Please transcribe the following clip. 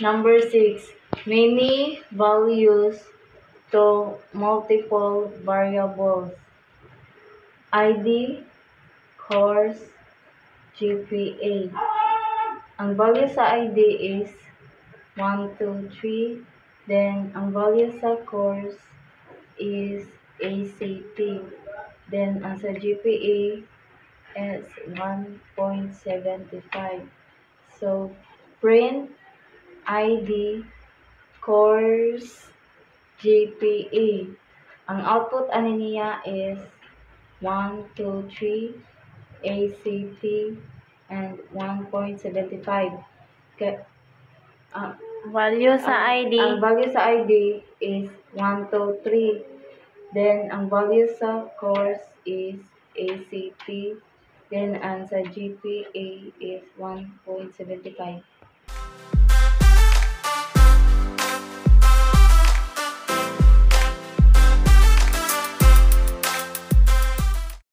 Number 6. Many values to multiple variables. ID, course, GPA. Ang value sa ID is 1, 2, 3. Then, ang value sa course is ACT. Then, ang sa GPA is 1.75. So, print, ID, course, GPA. Ang output ani niya is 1, 2, 3, ACT, and 1.75. Value sa ID. Ang value sa ID is 1, 2, 3. Then, ang value sa course is ACT. Then, ang sa GPA is 1.75.